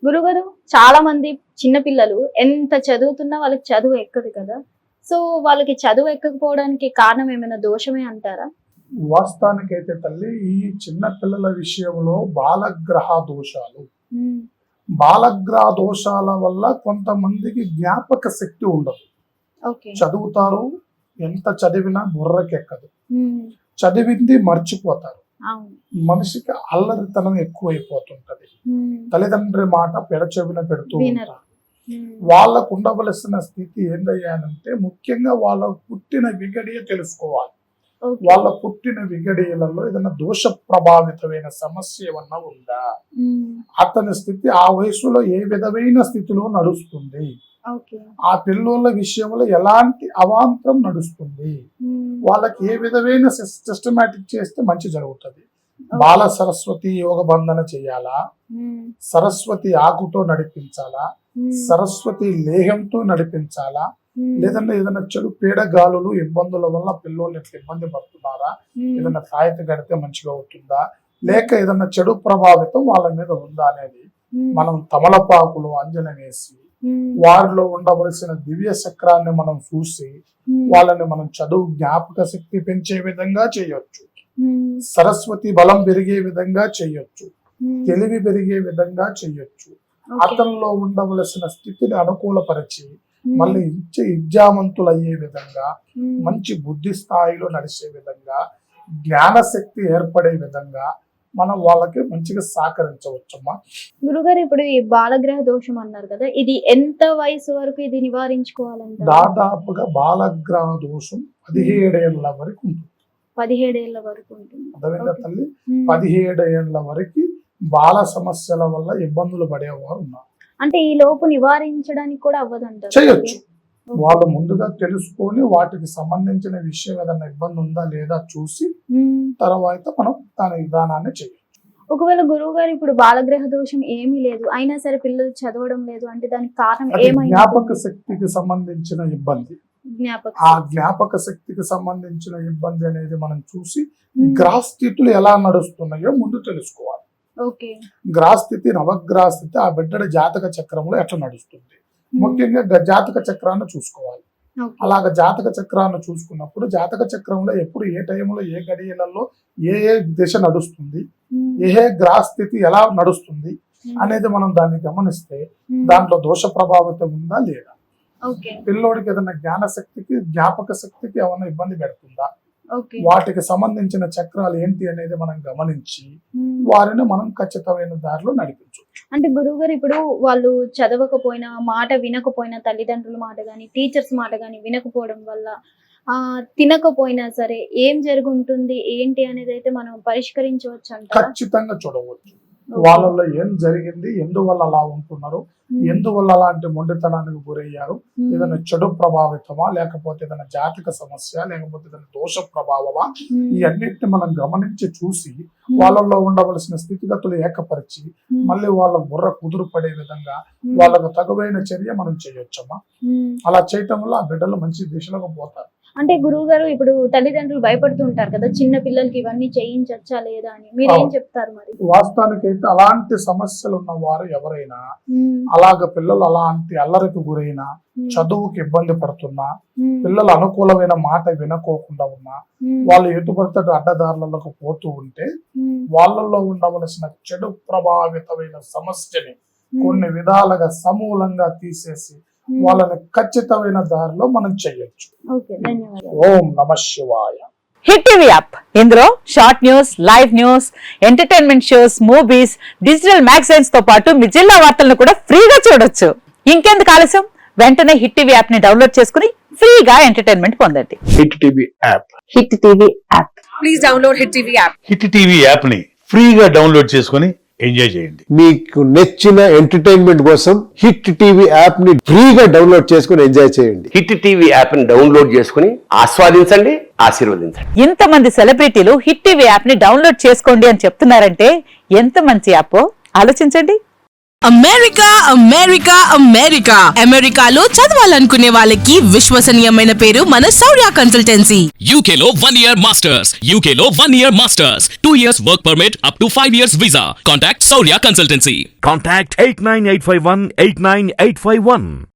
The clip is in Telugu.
గురుగారు, చాలా మంది చిన్నపిల్లలు ఎంత చదువుతున్నా వాళ్ళకి చదువు ఎక్కదు కదా. సో వాళ్ళకి చదువు ఎక్కకపోవడానికి కారణం ఏమైనా దోషమే అంటారా? వాస్తవానికైతే తల్లి, ఈ చిన్న పిల్లల విషయంలో బాలగ్రహ దోషాలు, బాలగ్రహ దోషాల వల్ల కొంతమందికి జ్ఞాపక శక్తి ఉండదు. చదువుతారు, ఎంత చదివినా బుర్రకెక్కదు, చదివింది మర్చిపోతారు. మనిషికి అల్లరితనం ఎక్కువైపోతుంటది. తల్లిదండ్రి మాట పెడచెవిన పెడుతూ ఉంటారు. వాళ్ళకు ఉండవలసిన స్థితి ఏందయ్యానంటే, ముఖ్యంగా వాళ్ళ పుట్టిన విగడియ తెలుసుకోవాలి. వాళ్ళ పుట్టిన విగడియలలో ఏదైనా దోష ప్రభావితమైన సమస్య ఏమన్నా ఉందా, అతని స్థితి ఆ వయసులో ఏ విధమైన స్థితిలో నడుస్తుంది, ఆ పిల్లల విషయంలో ఎలాంటి అవాంతరం నడుస్తుంది, వాళ్ళకి ఏ విధమైన సిస్టమాటిక్ చేస్తే మంచి జరుగుతుంది. బాల సరస్వతి యోగ బంధన చేయాలా, సరస్వతి ఆకుతో నడిపించాలా, సరస్వతి లేహంతో నడిపించాలా, లేదంటే ఏదైనా చెడు పీడగాలులు ఇబ్బందుల వల్ల పిల్లలు ఎట్లా ఇబ్బంది పడుతున్నారా, ఏదైనా తాయత గడితే మంచిగా అవుతుందా, లేక ఏదైనా చెడు ప్రభావితం వాళ్ళ మీద ఉందా అనేది మనం తమలపాకులు అంజన వేసి వారిలో ఉండవలసిన దివ్య చక్రాన్ని మనం చూసి వాళ్ళని మనం చదువు జ్ఞాపక శక్తి పెంచే విధంగా చేయొచ్చు, సరస్వతి బలం పెరిగే విధంగా చేయొచ్చు, తెలివి పెరిగే విధంగా చేయొచ్చు. అతనిలో ఉండవలసిన స్థితిని అనుకూలపరిచి మళ్ళీ విద్యావంతులు అయ్యే విధంగా, మంచి బుద్ధి స్థాయిలో నడిచే విధంగా, జ్ఞానశక్తి ఏర్పడే విధంగా మనం వాళ్ళకి మంచిగా సహకరించవచ్చమ్మా. గురుగారు, ఇప్పుడు ఈ బాలగ్రహ దోషం అన్నారు కదా, ఇది ఎంత వయసు వరకు ఇది నివారించుకోవాలంటే? దాదాపుగా బాలగ్రహ దోషం 17 ఏళ్ల వరకు ఉంటుంది. 17 ఏళ్ల వరకు ఉంటుంది. అర్థమైందా తల్లి? 17 ఏళ్ల వరకు బాల సమస్యల వల్ల ఇబ్బందులు పడేవారు ఉన్నారు. అంటే ఈ లోపు నివారించడానికి కూడా అవ్వదంటారు? చేయొచ్చు. వాళ్ళు ముందుగా తెలుసుకొని వాటికి సంబంధించిన విషయం ఏదైనా ఇబ్బంది ఉందా లేదా చూసి తర్వాత మనం దాని విధానాన్ని చేయొచ్చు. ఒకవేళ గురువు గారు ఇప్పుడు బాలగ్రహ దోషం ఏమీ లేదు, అయినా సరే పిల్లలు చదవడం లేదు అంటే దానికి కారణం ఏమైంది? జ్ఞాపక శక్తికి సంబంధించిన ఇబ్బంది. ఆ జ్ఞాపక శక్తికి సంబంధించిన ఇబ్బంది అనేది మనం చూసి గ్రహ స్థితులు ఎలా నడుస్తున్నాయో ముందు తెలుసుకోవాలి. గ్రహ స్థితి, నవగ్రహ స్థితి ఆ బిడ్డ జాతక చక్రంలో ఎట్లా నడుస్తుంది, ముఖ్యంగా జాతక చక్రాన్ని చూసుకోవాలి. అలాగ జాతక చక్రాన్ని చూసుకున్నప్పుడు జాతక చక్రంలో ఎప్పుడు ఏ టైంలో ఏ గడియలలో ఏ దిశ నడుస్తుంది, ఏ గ్రహ స్థితి ఎలా నడుస్తుంది అనేది మనం దాన్ని గమనిస్తే దాంట్లో దోష ప్రభావితం ఉందా లేదా, పిల్లోడికి ఏదైనా జ్ఞాపక శక్తికి ఏమైనా ఇబ్బంది పెడుతుందా, వాటికి సంబంధించిన చక్రాలు ఏంటి అనేది మనం గమనించి వారిని మనం ఖచ్చితమైన దారిలో నడిపించవచ్చు. అంటే గురువు గారు, ఇప్పుడు వాళ్ళు చదవకపోయినా, మాట వినకపోయినా, తల్లిదండ్రుల మాట గాని టీచర్స్ మాట గాని వినకపోవడం వల్ల తినకపోయినా సరే ఏం జరుగుంటుంది ఏంటి అనేది అయితే మనం పరిష్కరించవచ్చు అంట? ఖచ్చితంగా చూడవచ్చు. వాళ్ళలో ఏం జరిగింది, ఎందువల్ల అలా ఉంటున్నారు, ఎందువల్ల అలాంటి మొండితనానికి గురయ్యారు, ఏదైనా చెడు ప్రభావితమా, లేకపోతే ఏదైనా జాతక సమస్య, లేకపోతే ఏదైనా దోష ప్రభావమా, ఈ అన్నిటిని మనం గమనించి చూసి వాళ్ళలో ఉండవలసిన స్థితిగతులు ఏకపరిచి మళ్ళీ వాళ్ళ బుర్ర కుదురు పడే విధంగా వాళ్ళకు తగువైన చర్య మనం చేయొచ్చమ్మా. అలా చేయటం వల్ల ఆ బిడ్డలు మంచి దిశలోకి పోతారు. అంటే గురువు గారు, ఇప్పుడు తల్లిదండ్రులు భయపడుతూ ఉంటారు కదా, చిన్న పిల్లలకి ఇవన్నీ చేయించచ్చా లేదా అని, మీరు ఏం చెప్తారు మరి? వాస్తవానికైతే అలాంటి సమస్యలు ఉన్న వారు ఎవరైనా, అలాగ పిల్లలు అలాంటి అల్లరికి గురైనా, చదువుకి ఇబ్బంది పడుతున్నా, పిల్లలు అనుకూలమైన మాట వినకోకుండా ఉన్నా, వాళ్ళు ఎటుపడితే అడ్డదారులకు పోతూ ఉంటే వాళ్ళల్లో ఉండవలసిన చెడు ప్రభావితమైన సమస్యని కొన్ని విధాలుగా సమూలంగా తీసేసి వాళ్ళని ఖచ్చితమైన దారిలో మనం చేయొచ్చు. ఓం నమః శివాయ. హిట్ టీవీ యాప్, ఇందులో short news, live news, entertainment shows, movies, digital magazines తో పాటు మీ జిల్లా వార్తలను కూడా ఫ్రీగా చూడొచ్చు. ఇంకెందుకు ఆలస్యం, వెంటనే హిట్ టీవీ యాప్ ని డౌన్లోడ్ చేసుకుని ఫ్రీగా ఎంటర్టైన్మెంట్ పొందండి. Hit TV app, hit TV app, please download hit TV app. Hit TV app ని ఫ్రీగా డౌన్లోడ్ చేసుకుని ఎంజాయ్ చేయండి. మీకు నచ్చిన ఎంటర్టైన్మెంట్ కోసం హిట్ టీవీ యాప్ ని ఫ్రీగా డౌన్లోడ్ చేసుకుని ఎంజాయ్ చేయండి. హిట్ టీవీ యాప్ ని డౌన్లోడ్ చేసుకుని ఆస్వాదించండి, ఆశీర్వదించండి. ఇంతమంది సెలబ్రిటీలు హిట్ టీవీ యాప్ ని డౌన్లోడ్ చేసుకోండి అని చెప్తున్నారంటే ఎంత మంచి యాప్ ఆలోచించండి. అమెరికా అమెరికా అమెరికా అమెరికాలో చదవాలనుకునే వాళ్ళకి విశ్వసనీయమైన పేరు మన శౌర్య కన్సల్టెన్సీ. UK లో 1 year masters. UK లో 1 year masters. 2 years work permit up to 5 years visa. Contact Saurya Consultancy. Contact 89851 89851.